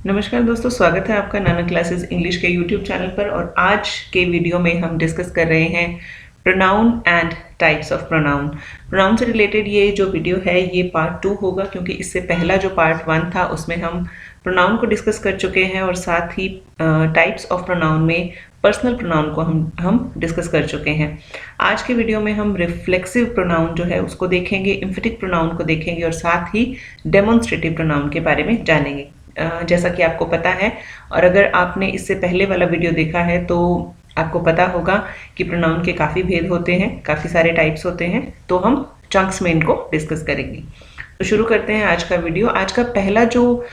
नमस्कार दोस्तों, स्वागत है आपका नाना क्लासेस इंग्लिश के यूट्यूब चैनल पर। और आज के वीडियो में हम डिस्कस कर रहे हैं pronoun and types of pronoun. Pronoun से रिलेटेड ये जो वीडियो है ये पार्ट 2 होगा, क्योंकि इससे पहला जो पार्ट 1 था उसमें हम प्रोनाउन को डिस्कस कर चुके हैं और साथ ही टाइप्स ऑफ प्रोनाउन में पर्सनल प्रोनाउन को हम डिस्कस कर चुके हैं। आज के वीडियो में हम रिफ्लेक्सिव प्रोनाउन जो है उसको देखेंगे, एम्फेटिक प्रोनाउन को देखेंगे और साथ ही डेमोन्स्ट्रेटिव प्रोनाउन के बारे में जानेंगे। जैसा कि आपको पता है, और अगर आपने इससे पहले वाला वीडियो देखा है तो आपको पता होगा कि प्रोनाउन के काफ़ी भेद होते हैं, काफ़ी सारे टाइप्स होते हैं। तो हम चंक्स में इनको डिस्कस करेंगे। तो शुरू करते हैं आज का वीडियो। आज का पहला जो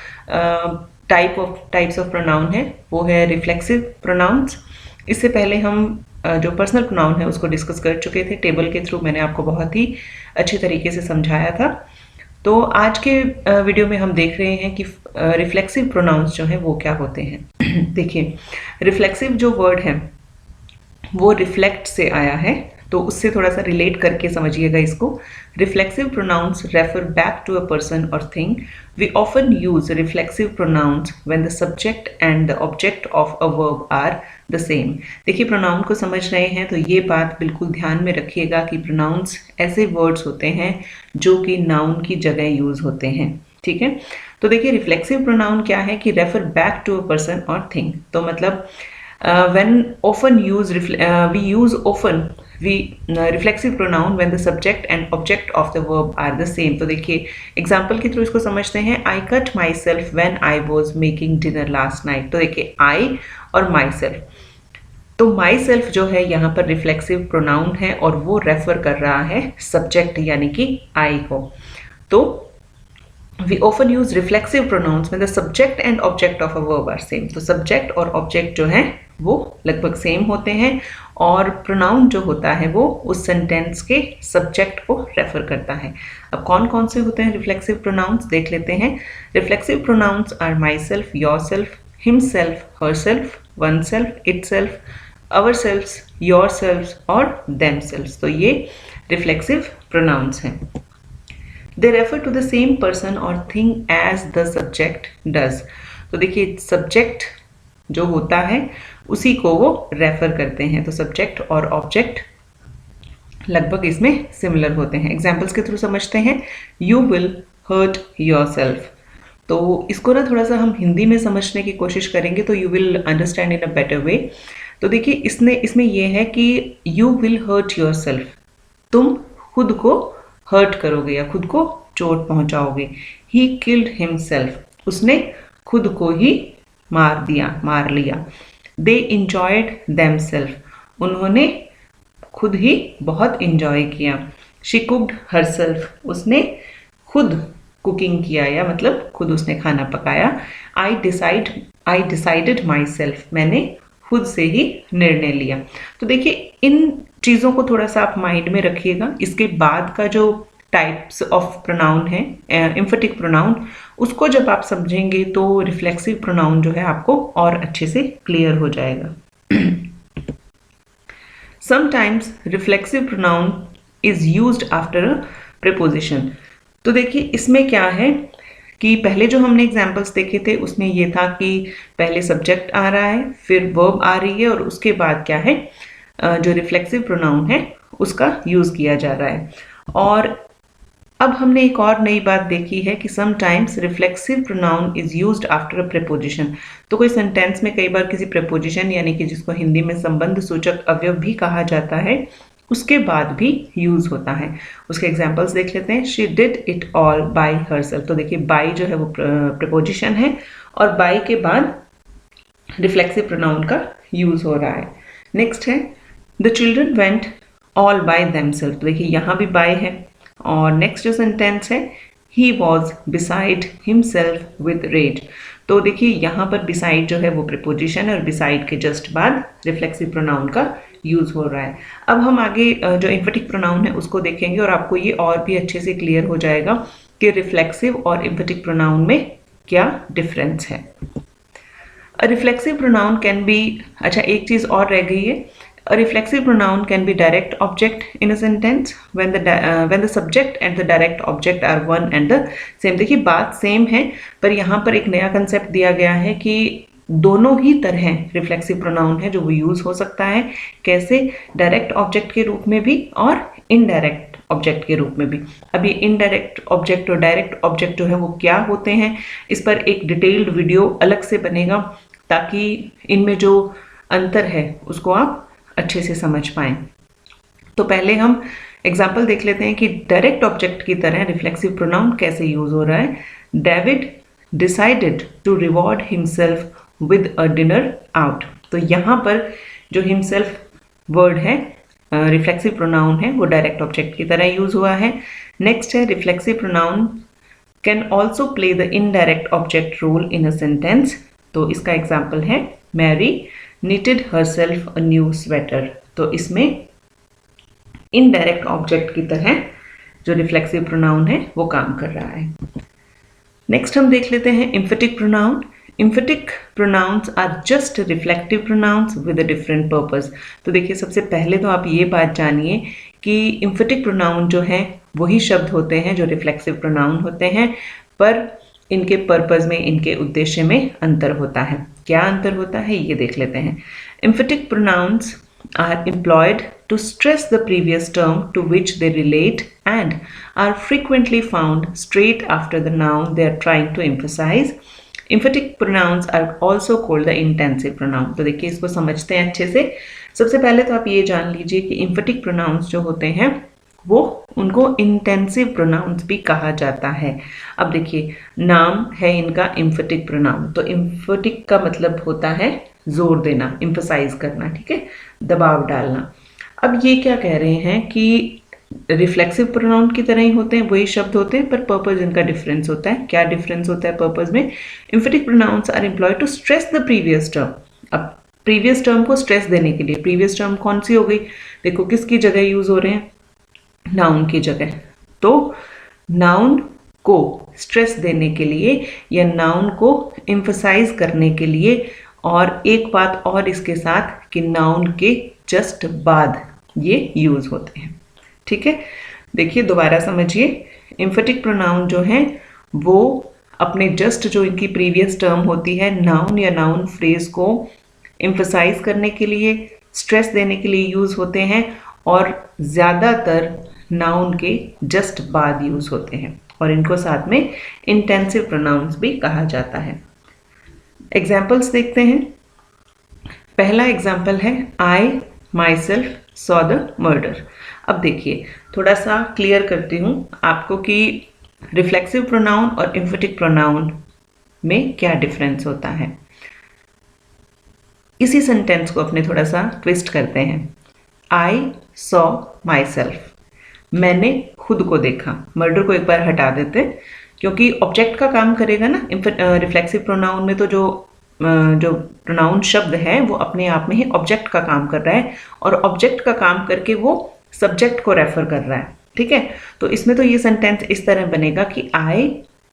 टाइप्स ऑफ प्रोनाउन है वो है रिफ्लेक्सिव प्रोनाउंस। इससे पहले हम जो पर्सनल प्रोनाउन है उसको डिस्कस कर चुके थे। टेबल के थ्रू मैंने आपको बहुत ही अच्छे तरीके से समझाया था। तो आज के वीडियो में हम देख रहे हैं कि रिफ्लेक्सिव प्रोनाउंस जो है वो क्या होते हैं। देखिए, रिफ्लेक्सिव जो वर्ड है वो रिफ्लेक्ट से आया है, तो उससे थोड़ा सा रिलेट करके समझिएगा इसको। Reflexive pronouns refer back to a person और thing. We often use reflexive pronouns when the subject and the object of a verb are the same. देखिए, प्रोनाउन को समझ रहे हैं तो ये बात बिल्कुल ध्यान में रखिएगा कि प्रोनाउंस ऐसे वर्ड्स होते हैं जो कि नाउन की जगह यूज होते हैं। ठीक है, तो देखिए रिफ्लेक्सिव प्रोनाउन क्या है कि refer back to a person और थिंग। तो मतलब when often use we use often we reflexive pronoun when the subject and object of the verb are the same। तो देखिए एग्जाम्पल के थ्रू इसको समझते हैं। I cut myself when I was making dinner last night। तो देखिए I और myself, तो माई सेल्फ जो है यहाँ पर रिफ्लेक्सिव प्रोनाउन है और वो रेफर कर रहा है सब्जेक्ट यानी कि आई को। तो we often use reflexive pronouns when the subject and object of a verb are same। तो subject और object जो है वो लगभग सेम होते हैं और pronoun जो होता है वो उस sentence के subject को रेफर करता है। अब कौन कौन से होते हैं reflexive pronouns देख लेते हैं। reflexive pronouns are myself, yourself, himself, herself, oneself, itself, ourselves, yourselves और themselves। तो ये reflexive pronouns हैं। They refer to the same person or thing as the subject does। तो देखिए सब्जेक्ट जो होता है उसी को वो रेफर करते हैं। तो सब्जेक्ट और ऑब्जेक्ट लगभग इसमें सिमिलर होते हैं। एग्जाम्पल्स के थ्रू समझते हैं। You will hurt yourself। तो इसको ना थोड़ा सा हम हिंदी में समझने की कोशिश करेंगे तो you will understand in a better way। तो देखिए इसमें यह है कि you will hurt yourself, तुम खुद को हर्ट करोगे या खुद को चोट पहुंचाओगे। He killed himself, उसने खुद को ही मार लिया। They enjoyed themselves, उन्होंने खुद ही बहुत इंजॉय किया। She cooked herself, उसने खुद कुकिंग किया या मतलब खुद उसने खाना पकाया। I decided myself, मैंने खुद से ही निर्णय लिया। तो देखिए इन चीज़ों को थोड़ा सा आप माइंड में रखिएगा। इसके बाद का जो टाइप्स ऑफ प्रोनाउन है एम्फेटिक प्रोनाउन, उसको जब आप समझेंगे तो रिफ्लेक्सिव प्रोनाउन जो है आपको और अच्छे से क्लियर हो जाएगा। Sometimes reflexive pronoun is used after a preposition. तो देखिए इसमें क्या है कि पहले जो हमने एग्जाम्पल्स देखे थे उसमें ये था कि पहले सब्जेक्ट आ रहा है, फिर वर्ब आ रही है और उसके बाद क्या है जो रिफ्लेक्सिव प्रोनाउन है उसका यूज किया जा रहा है। और अब हमने एक और नई बात देखी है कि sometimes reflexive pronoun is used after a preposition. तो कोई सेंटेंस में कई बार किसी प्रीपोजिशन यानी कि जिसको हिंदी में संबंध सूचक अवयव भी कहा जाता है उसके बाद भी यूज होता है। उसके एग्जाम्पल्स देख लेते हैं। She did it all by herself. तो देखिए बाय जो है वो प्रीपोजिशन है और बाय के बाद रिफ्लेक्सिव प्रोनाउन का यूज हो रहा है। नेक्स्ट है the children went all by themselves. देखिए यहाँ भी बाय है और नेक्स्ट जो सेंटेंस है he was beside himself with rage. तो देखिए यहाँ पर बिसाइड जो है वो प्रीपोजिशन है और बिसाइड के जस्ट बाद रिफ्लेक्सिव प्रोनाउन का यूज हो रहा है। अब हम आगे जो एम्फेटिक प्रोनाउन है उसको देखेंगे और आपको ये और भी अच्छे से क्लियर हो जाएगा कि रिफ्लेक्सिव और एम्फेटिक प्रोनाउन में क्या डिफरेंस है। रिफ्लेक्सिव प्रोनाउन कैन बी, अच्छा एक चीज और रह गई है, A reflexive pronoun can be direct object in a sentence when the subject and the direct object are one and the same. देखिए बात सेम है, पर यहाँ पर एक नया कंसेप्ट दिया गया है कि दोनों ही तरह रिफ्लेक्सिव प्रोनाउन है जो वो यूज हो सकता है। कैसे? डायरेक्ट ऑब्जेक्ट के रूप में भी और इनडायरेक्ट ऑब्जेक्ट के रूप में भी। अब ये इनडायरेक्ट ऑब्जेक्ट और डायरेक्ट ऑब्जेक्ट जो है वो क्या होते हैं, इस पर एक डिटेल्ड वीडियो अलग से बनेगा ताकि इनमें जो अंतर है उसको आप अच्छे से समझ पाएं। तो पहले हम एग्जाम्पल देख लेते हैं कि डायरेक्ट ऑब्जेक्ट की तरह रिफ्लेक्सिव प्रोनाउन कैसे यूज हो रहा है। David decided to reward himself with a dinner out. तो यहाँ पर जो हिमसेल्फ वर्ड है रिफ्लेक्सिव प्रोनाउन है वो डायरेक्ट ऑब्जेक्ट की तरह यूज हुआ है। नेक्स्ट है reflexive pronoun can also play the indirect object role in a sentence. तो इसका एग्जाम्पल है Mary knitted herself a new sweater। तो इसमें इनडायरेक्ट ऑब्जेक्ट की तरह जो रिफ्लेक्सिव प्रोनाउन है वो काम कर रहा है। नेक्स्ट हम देख लेते हैं emphatic pronoun. Emphatic pronouns are just reflective pronouns with a different purpose. तो देखिए सबसे पहले तो आप ये बात जानिए कि एम्फेटिक प्रोनाउन जो है वही शब्द होते हैं जो रिफ्लेक्सिव प्रोनाउन होते हैं, पर इनके पर्पस में, इनके उद्देश्य में अंतर होता है। क्या अंतर होता है ये देख लेते हैं। Emphatic pronouns are employed to stress the previous term to which they relate and are frequently found straight after the noun they are trying to emphasize. Emphatic pronouns are also called the intensive pronoun। तो देखिए इसको समझते हैं अच्छे से। सबसे पहले तो आप ये जान लीजिए कि emphatic pronouns जो होते हैं वो उनको इंटेंसिव प्रोनाउंस भी कहा जाता है। अब देखिए नाम है इनका एम्फेटिक प्रोनाउन, तो एम्फेटिक का मतलब होता है जोर देना, एम्फसाइज करना, ठीक है, दबाव डालना। अब ये क्या कह रहे हैं कि रिफ्लेक्सिव प्रोनाउन की तरह ही होते हैं, वही शब्द होते हैं, पर पर्पस इनका डिफरेंस होता है। क्या डिफरेंस होता है पर्पस में? Emphatic pronouns are employed to stress the previous term. अब प्रीवियस टर्म को स्ट्रेस देने के लिए, प्रीवियस टर्म कौन सी हो गई? देखो किसकी जगह यूज हो रहे हैं? नाउन की जगह। तो नाउन को स्ट्रेस देने के लिए या नाउन को एम्फसाइज करने के लिए, और एक बात और इसके साथ कि नाउन के जस्ट बाद ये यूज होते हैं, ठीक है। देखिए दोबारा समझिए, एम्फेटिक प्रोनाउन जो है वो अपने जस्ट जो इनकी प्रीवियस टर्म होती है नाउन या नाउन फ्रेज को एम्फसाइज करने के लिए, स्ट्रेस देने के लिए यूज होते हैं, और ज़्यादातर नाउन के जस्ट बाद यूज होते हैं, और इनको साथ में इंटेंसिव प्रोनाउंस भी कहा जाता है। एग्जाम्पल्स देखते हैं। पहला एग्जाम्पल है I myself saw the murder. अब देखिए थोड़ा सा क्लियर करती हूँ आपको कि रिफ्लेक्सिव प्रोनाउन और एम्फेटिक प्रोनाउन में क्या डिफरेंस होता है। इसी सेंटेंस को अपने थोड़ा सा ट्विस्ट करते हैं। आई सॉ माई सेल्फ, मैंने खुद को देखा। मर्डर को एक बार हटा देते क्योंकि ऑब्जेक्ट का काम करेगा ना। रिफ्लेक्सिव प्रोनाउन में तो जो प्रोनाउन शब्द है वो अपने आप में ही ऑब्जेक्ट का काम कर रहा है, और ऑब्जेक्ट का काम करके वो सब्जेक्ट को रेफर कर रहा है, ठीक है। तो इसमें तो ये सेंटेंस इस तरह बनेगा कि I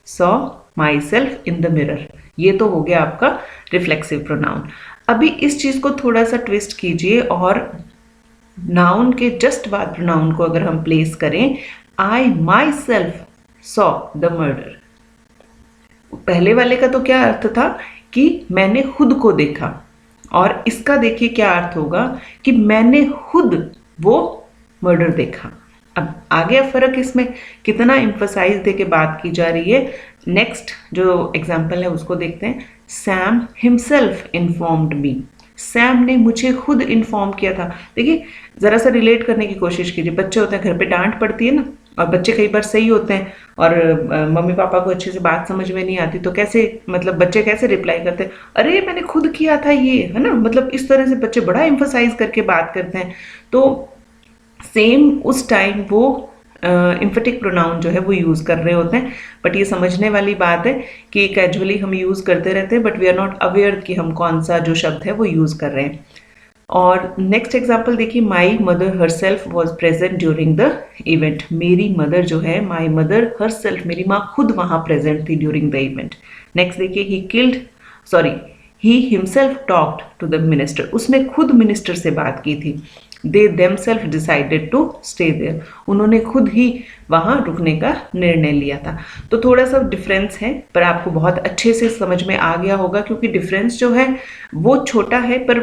saw my self in the mirror. ये तो हो गया आपका रिफ्लेक्सिव प्रोनाउन। अभी इस चीज़ को थोड़ा सा ट्विस्ट कीजिए और नाउन के जस्ट बाद प्रोनाउन को अगर हम प्लेस करें, I myself saw the murder. पहले वाले का तो क्या अर्थ था कि मैंने खुद को देखा, और इसका देखिए क्या अर्थ होगा कि मैंने खुद वो मर्डर देखा। अब आ गया फर्क, इसमें कितना एम्फसाइज दे के बात की जा रही है। नेक्स्ट जो एग्जाम्पल है उसको देखते हैं। सैम हिमसेल्फ इन्फॉर्म्ड मी, सैम ने मुझे खुद इन्फॉर्म किया था। देखिए ज़रा सा रिलेट करने की कोशिश कीजिए। बच्चे होते हैं, घर पे डांट पड़ती है ना, और बच्चे कई बार सही होते हैं और मम्मी पापा को अच्छे से बात समझ में नहीं आती, तो कैसे मतलब बच्चे कैसे रिप्लाई करते हैं, अरे मैंने खुद किया था ये, है ना। मतलब इस तरह से बच्चे बड़ा एम्फसाइज करके बात करते हैं। तो सेम उस टाइम वो एम्फेटिक प्रोनाउन जो है वो यूज़ कर रहे होते हैं। बट ये समझने वाली बात है कि कैजुअली हम यूज़ करते रहते हैं, but we are not aware कि हम कौन सा जो शब्द है वो यूज़ कर रहे हैं। और नेक्स्ट एग्जाम्पल देखिए, my mother her self was present during the event. मेरी मदर जो है, माई मदर हर सेल्फ, मेरी माँ खुद वहाँ प्रेजेंट थी ड्यूरिंग द इवेंट। नेक्स्ट देखिए, he himself talked to the minister, उसने खुद मिनिस्टर से बात की थी। They themselves decided to stay there, उन्होंने खुद ही वहाँ रुकने का निर्णय लिया था। तो थोड़ा सा डिफरेंस है, पर आपको बहुत अच्छे से समझ में आ गया होगा, क्योंकि डिफरेंस जो है वो छोटा है, पर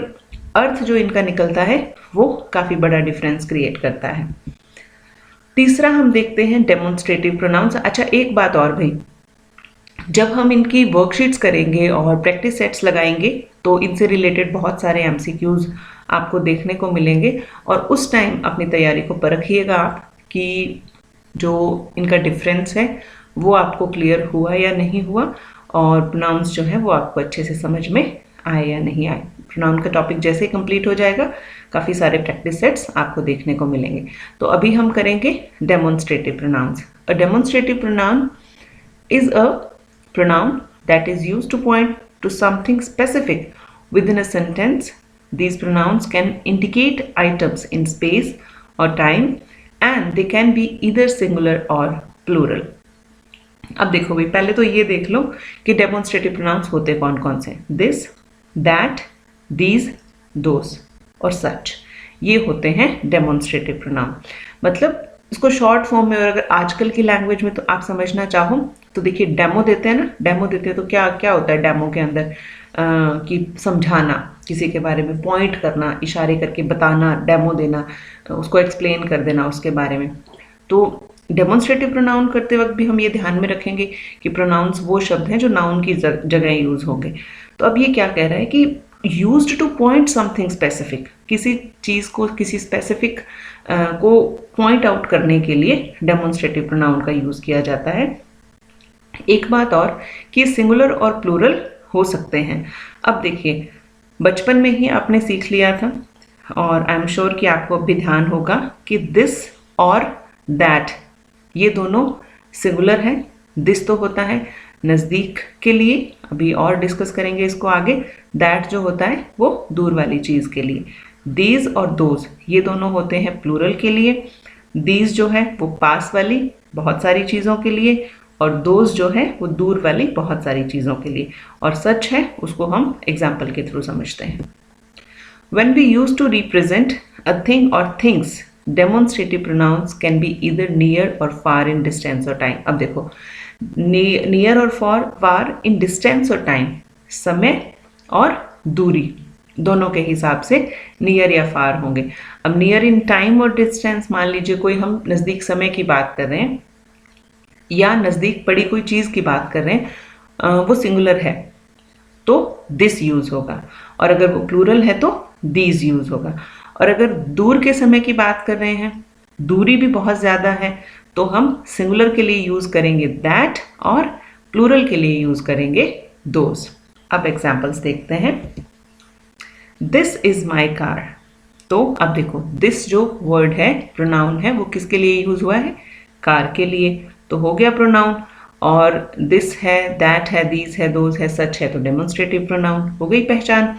अर्थ जो इनका निकलता है वो काफ़ी बड़ा डिफरेंस क्रिएट करता है। तीसरा हम देखते हैं डेमोन्स्ट्रेटिव प्रोनाउंस। अच्छा, एक बात और भाई, जब हम इनकी वर्कशीट्स करेंगे और प्रैक्टिस सेट्स लगाएंगे तो इनसे रिलेटेड बहुत सारे एमसीक्यूज आपको देखने को मिलेंगे, और उस टाइम अपनी तैयारी को परखिएगा आप कि जो इनका डिफरेंस है वो आपको क्लियर हुआ या नहीं हुआ, और प्रोनाउंस जो है वो आपको अच्छे से समझ में आए या नहीं आए। प्रोनाउन का टॉपिक जैसे ही कंप्लीट हो जाएगा काफ़ी सारे प्रैक्टिस सेट्स आपको देखने को मिलेंगे। तो अभी हम करेंगे demonstrative pronouns. A demonstrative pronoun is a pronoun that is used to point to something specific within a sentence. These pronouns can indicate items in space or time, and they can be either singular or plural. अब देखो भाई, पहले तो ये देख लो कि demonstrative pronounce होते कौन कौन से। दिस, दैट, दीज, दोस और सच, ये होते हैं डेमोन्स्ट्रेटिव प्रोनाउन। मतलब इसको शॉर्ट फॉर्म में, और अगर आजकल की लैंग्वेज में तो आप समझना चाहो तो देखिए, डेमो देते हैं ना, डेमो देते हैं तो क्या क्या होता है डेमो के अंदर, कि समझाना, किसी के बारे में पॉइंट करना, इशारे करके बताना, डेमो देना, उसको एक्सप्लेन कर देना उसके बारे में। तो डेमोन्स्ट्रेटिव प्रोनाउन करते वक्त भी हम ये ध्यान में रखेंगे कि प्रोनाउंस वो शब्द हैं जो नाउन की जगह यूज होंगे। तो अब ये क्या कह रहा है कि used two point something specific, किसी चीज़ को, किसी स्पेसिफिक को पॉइंट आउट करने के लिए डेमोन्स्ट्रेटिव प्रोनाउन का यूज़ किया जाता है। एक बात और कि सिंगुलर और प्लूरल हो सकते हैं। अब देखिए, बचपन में ही आपने सीख लिया था, और आई एम श्योर कि आपको भी ध्यान होगा कि दिस और दैट, ये दोनों सिंगुलर है। दिस तो होता है नज़दीक के लिए, अभी और डिस्कस करेंगे इसको आगे। दैट जो होता है वो दूर वाली चीज़ के लिए। दीज और दोज, ये दोनों होते हैं प्लूरल के लिए। दीज जो है वो पास वाली बहुत सारी चीज़ों के लिए, और दोज जो है वो दूर वाली बहुत सारी चीज़ों के लिए। और सच है उसको हम एग्जाम्पल के थ्रू समझते हैं। When we use to represent a thing or things, demonstrative pronouns can be either near or far in distance or time. अब देखो, नियर और फार इन डिस्टेंस और टाइम, समय और दूरी दोनों के हिसाब से नियर या फार होंगे। अब नियर इन टाइम और डिस्टेंस, मान लीजिए कोई हम नज़दीक समय की बात कर रहे हैं या नज़दीक पड़ी कोई चीज़ की बात कर रहे हैं, वो सिंगुलर है तो दिस यूज़ होगा, और अगर वो प्लूरल है तो दीज यूज़ होगा। और अगर दूर के समय की बात कर रहे हैं, दूरी भी बहुत ज़्यादा है, तो हम सिंगुलर के लिए यूज़ करेंगे दैट, और प्लूरल के लिए यूज़ करेंगे दोज। अब एग्जाम्पल्स देखते हैं। दिस इज़ माई कार, तो अब देखो, दिस जो वर्ड है, प्रोनाउन है, वो किसके लिए यूज़ हुआ है? कार के लिए, तो हो गया प्रोनाउन। और दिस है, दैट है, दीज है, दोज है, सच है, तो डेमोन्स्ट्रेटिव प्रोनाउन, हो गई पहचान।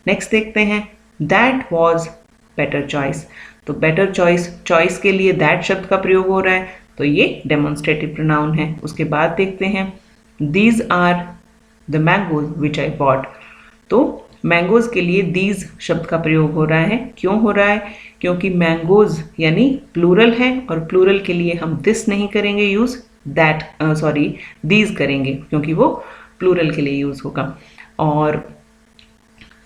नेक्स्ट देखते हैं, दैट वॉज बेटर चॉइस, तो बेटर चॉइस, चॉइस के लिए दैट शब्द का प्रयोग हो रहा है, तो ये डेमोन्स्ट्रेटिव प्रोनाउन है। उसके बाद देखते हैं, these are the mangoes which I bought, तो मैंगोज के लिए दीज शब्द का प्रयोग हो रहा है। क्यों हो रहा है? क्योंकि मैंगोज यानी प्लूरल है, और प्लूरल के लिए हम दिस नहीं करेंगे यूज़, दैट दीज करेंगे, क्योंकि वो प्लूरल के लिए यूज़ होगा। और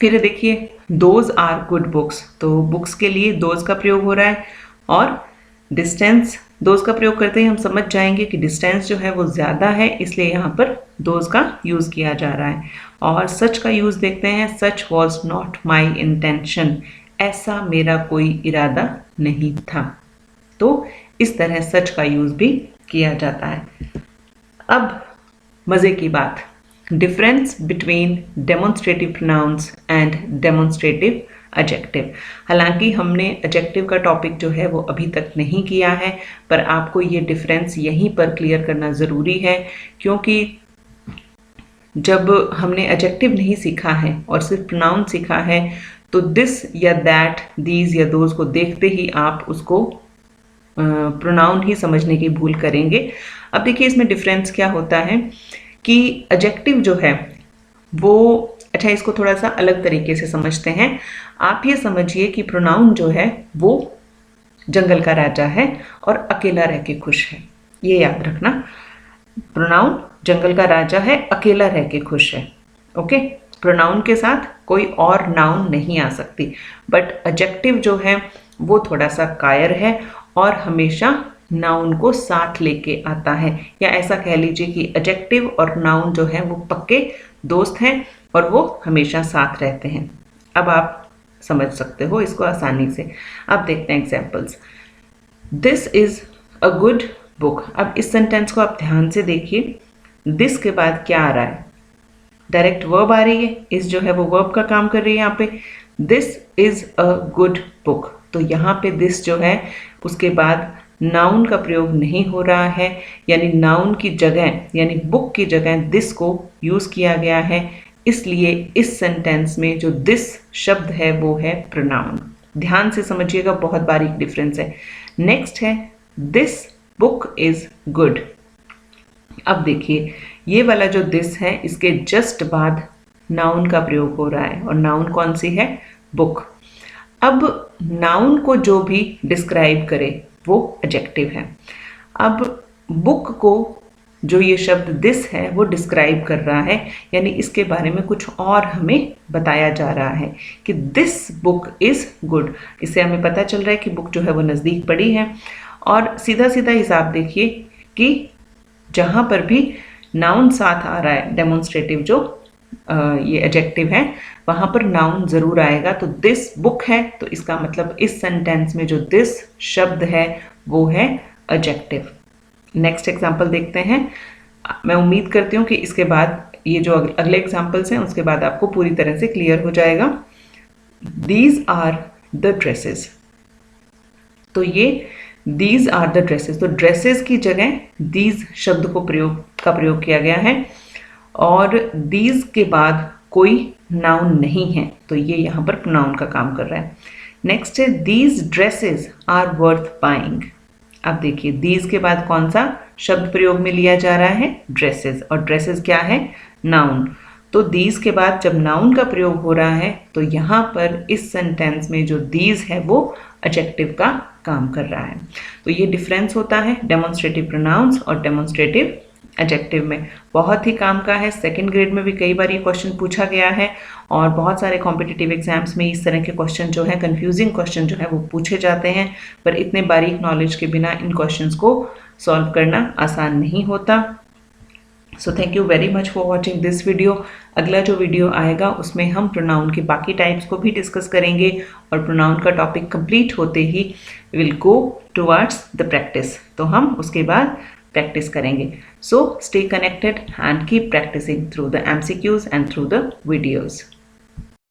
फिर देखिए, दोज आर गुड बुक्स, तो बुक्स के लिए दोज का प्रयोग हो रहा है। और डिस्टेंस, दोज का प्रयोग करते ही हम समझ जाएंगे कि डिस्टेंस जो है वो ज़्यादा है, इसलिए यहाँ पर दोज का यूज़ किया जा रहा है। और सच का यूज़ देखते हैं, सच वॉज नॉट माई इंटेंशन, ऐसा मेरा कोई इरादा नहीं था, तो इस तरह सच का यूज़ भी किया जाता है। अब मज़े की बात, difference between demonstrative pronouns and demonstrative adjective. हालांकि हमने एडजेक्टिव का टॉपिक जो है वो अभी तक नहीं किया है, पर आपको ये डिफरेंस यहीं पर क्लियर करना ज़रूरी है, क्योंकि जब हमने एडजेक्टिव नहीं सीखा है और सिर्फ प्रोनाउन सीखा है, तो दिस या दैट, दीज या दोज को देखते ही आप उसको प्रोनाउन ही समझने की भूल करेंगे। अब देखिए, इसमें डिफरेंस क्या होता है कि एडजेक्टिव जो है वो अच्छा, इसको थोड़ा सा अलग तरीके से समझते हैं। आप ये समझिए कि प्रोनाउन जो है वो जंगल का राजा है और अकेला रह के खुश है। ये याद रखना, प्रोनाउन जंगल का राजा है, अकेला रह के खुश है। ओके, प्रोनाउन के साथ कोई और नाउन नहीं आ सकती। बट एडजेक्टिव जो है वो थोड़ा सा कायर है और हमेशा नाउन को साथ लेके आता है, या ऐसा कह लीजिए कि एडजेक्टिव और नाउन जो है वो पक्के दोस्त हैं और वो हमेशा साथ रहते हैं। अब आप समझ सकते हो इसको आसानी से। अब देखते हैं examples. This is a good book. अब इस सेंटेंस को आप ध्यान से देखिए, दिस के बाद क्या आ रहा है? डायरेक्ट वर्ब आ रही है, इस जो है वो वर्ब का काम कर रही है यहाँ पे। This is a good book, तो यहाँ पे दिस जो है उसके बाद नाउन का प्रयोग नहीं हो रहा है, यानी नाउन की जगह यानी बुक की जगह दिस को यूज किया गया है। इसलिए इस सेंटेंस में जो दिस शब्द है वो है प्रोनाउन। ध्यान से समझिएगा, बहुत बारीक डिफरेंस है। नेक्स्ट है दिस बुक इज गुड। अब देखिए ये वाला जो दिस है इसके जस्ट बाद नाउन का प्रयोग हो रहा है, और नाउन कौन सी है? बुक। अब नाउन को जो भी डिस्क्राइब करे वो एडजेक्टिव है। अब बुक को जो ये शब्द दिस है वो डिस्क्राइब कर रहा है, यानी इसके बारे में कुछ और हमें बताया जा रहा है कि दिस बुक इज गुड। इससे हमें पता चल रहा है कि बुक जो है वो नज़दीक पड़ी है। और सीधा सीधा हिसाब देखिए कि जहाँ पर भी नाउन साथ आ रहा है, डेमोन्स्ट्रेटिव जो ये एडजेक्टिव है, वहाँ पर नाउन ज़रूर आएगा। तो दिस बुक है, तो इसका मतलब इस सेंटेंस में जो दिस शब्द है वो है एडजेक्टिव। नेक्स्ट एग्जाम्पल देखते हैं। मैं उम्मीद करती हूँ कि इसके बाद ये जो अगले एग्जाम्पल्स हैं उसके बाद आपको पूरी तरह से क्लियर हो जाएगा। दीज आर द ड्रेसेस, तो ये दीज आर द ड्रेसेस, तो ड्रेसेस की जगह दीज शब्द को प्रयोग किया गया है, और दीज के बाद कोई नाउन नहीं है, तो ये यहाँ पर प्रोनाउन का काम कर रहा है। नेक्स्ट है these dresses are worth buying. अब देखिए दीज के बाद कौन सा शब्द प्रयोग में लिया जा रहा है? ड्रेसेस, और ड्रेसेस क्या है? नाउन। तो दीज के बाद जब नाउन का प्रयोग हो रहा है तो यहाँ पर इस सेंटेंस में जो दीज है वो एडजेक्टिव का काम कर रहा है। तो ये डिफरेंस होता है डेमोन्स्ट्रेटिव प्रोनाउंस और डेमोन्स्ट्रेटिव एडजेक्टिव में। बहुत ही काम का है, सेकंड ग्रेड में भी कई बार ये क्वेश्चन पूछा गया है, और बहुत सारे कॉम्पिटिटिव एग्जाम्स में इस तरह के क्वेश्चन जो है, कंफ्यूजिंग क्वेश्चन जो है वो पूछे जाते हैं, पर इतने बारीक नॉलेज के बिना इन क्वेश्चंस को सॉल्व करना आसान नहीं होता। So thank you very much for watching this video. अगला जो वीडियो आएगा उसमें हम प्रोनाउन के बाकी टाइप्स को भी डिस्कस करेंगे, और प्रोनाउन का टॉपिक कंप्लीट होते ही will go towards the practice, तो हम उसके बाद प्रैक्टिस करेंगे। So stay connected and keep practicing through the MCQs and through the videos.